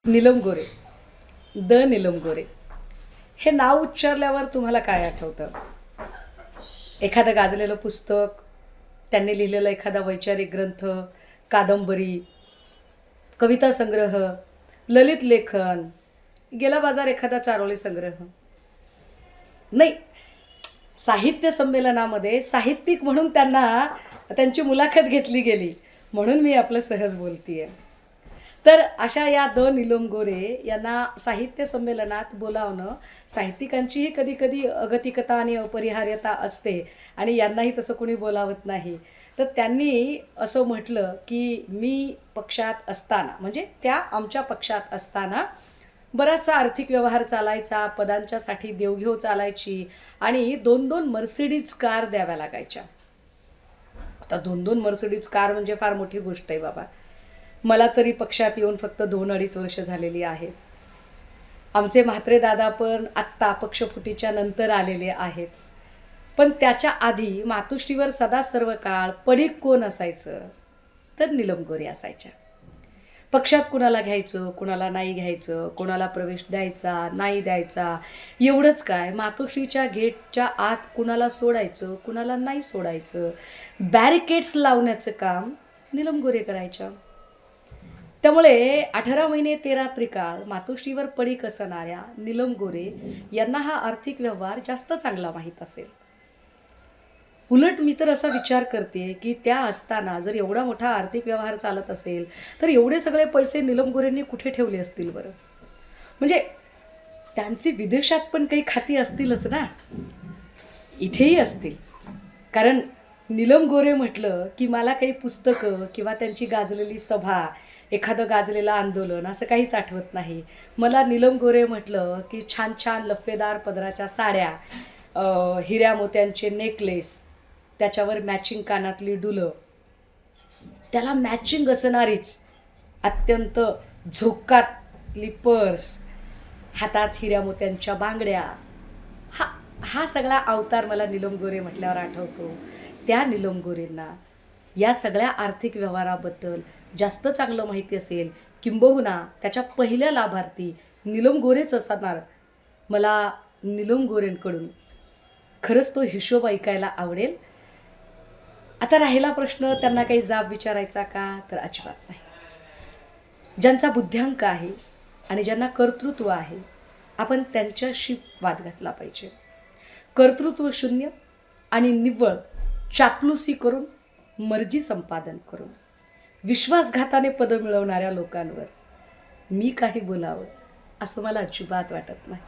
नीलम गोरे, the Neelam गोरे हे नाव उच्चारल्यावर तुम्हाला काय आठवतं? एखादं गाजलेलं पुस्तक, त्यांनी लिहिलेला एखादा वैचारिक ग्रंथ, कादंबरी, कविता संग्रह, ललित लेखन, गेला बाजार एखादा चारोळी संग्रह? नाही, साहित्य संमेलनामध्ये साहित्यिक म्हणून त्यांची मुलाखत घेतली गेली, म्हणून मी आपलं सहज बोलतीये. तर अशा या द नीलम गोरे यांना साहित्य संमेलनात बोलावणं, साहित्यिकांचीही कधी कधी अगतिकता आणि अपरिहार्यता असते आणि यांनाही तसं कोणी बोलावत नाही. तर त्यांनी असं म्हटलं की मी पक्षात असताना, म्हणजे त्या आमच्या पक्षात असताना बराचसा आर्थिक व्यवहार चालायचा, पदांच्यासाठी देवघेव चालायची आणि 2-2 मर्सिडीज कार द्याव्या लागायच्या. आता 2-2 मर्सिडीज कार म्हणजे फार मोठी गोष्ट आहे बाबा. मला तरी पक्षात येऊन फक्त 2-2.5 वर्ष झालेली आहेत. आमचे म्हात्रे दादा पण आत्ता पक्षफुटीच्या नंतर आलेले आहेत. पण त्याच्या आधी मातोश्रीवर सदा सर्व काळ पडीक कोण असायचं? तर नीलम गोरे असायच्या. पक्षात कुणाला घ्यायचं, कुणाला नाही घ्यायचं, कोणाला प्रवेश द्यायचा नाही द्यायचा, एवढंच काय, मातोश्रीच्या गेटच्या आत कुणाला सोडायचं, कुणाला नाही सोडायचं, बॅरिकेड्स लावण्याचं काम नीलम गोरे करायच्या. त्यामुळे 18 महिने 13 त्रिकाळ मातोश्रीवर पडीक असणाऱ्या नीलम गोरे यांना हा आर्थिक व्यवहार जास्त चांगला माहीत असेल. उलट मी तर असा विचार करते की त्या असताना जर एवढा मोठा आर्थिक व्यवहार चालत असेल तर एवढे सगळे पैसे नीलम गोरेंनी कुठे ठेवले असतील बरं? म्हणजे त्यांची विदेशात पण काही खाती असतीलच ना, इथेही असतील. कारण नीलम गोरे म्हटलं की मला काही पुस्तकं किंवा त्यांची गाजलेली सभा, एखादं गाजलेलं आंदोलन असं काहीच आठवत नाही. मला नीलम गोरे म्हटलं की छान छान लफेदार पदराच्या साड्या, हिऱ्या मोत्यांचे नेकलेस, त्याच्यावर मॅचिंग कानातली डुलं, त्याला मॅचिंग असणारीच अत्यंत झोकातली पर्स, हातात हिऱ्या मोत्यांच्या बांगड्या, हा सगळा अवतार मला नीलम गोरे म्हटल्यावर आठवतो. त्या नीलम गोरेंना या सगळ्या आर्थिक व्यवहाराबद्दल जास्त चांगलं माहिती असेल, किंबहुना त्याच्या पहिल्या लाभार्थी नीलम गोरेच असणार. मला नीलम गोरेंकडून खरंच तो हिशोब ऐकायला आवडेल. आता राहिला प्रश्न त्यांना काही जाब विचारायचा का, तर अजिबात नाही. ज्यांचा बुद्ध्यांक आहे आणि ज्यांना कर्तृत्व आहे, आपण त्यांच्याशी वाद घातला पाहिजे. कर्तृत्व शून्य आणि निव्वळ चापलुसी करून, मर्जी संपादन करून, विश्वासघाताने पदं मिळवणाऱ्या लोकांवर मी काही बोलावं असं मला अजिबात वाटत नाही.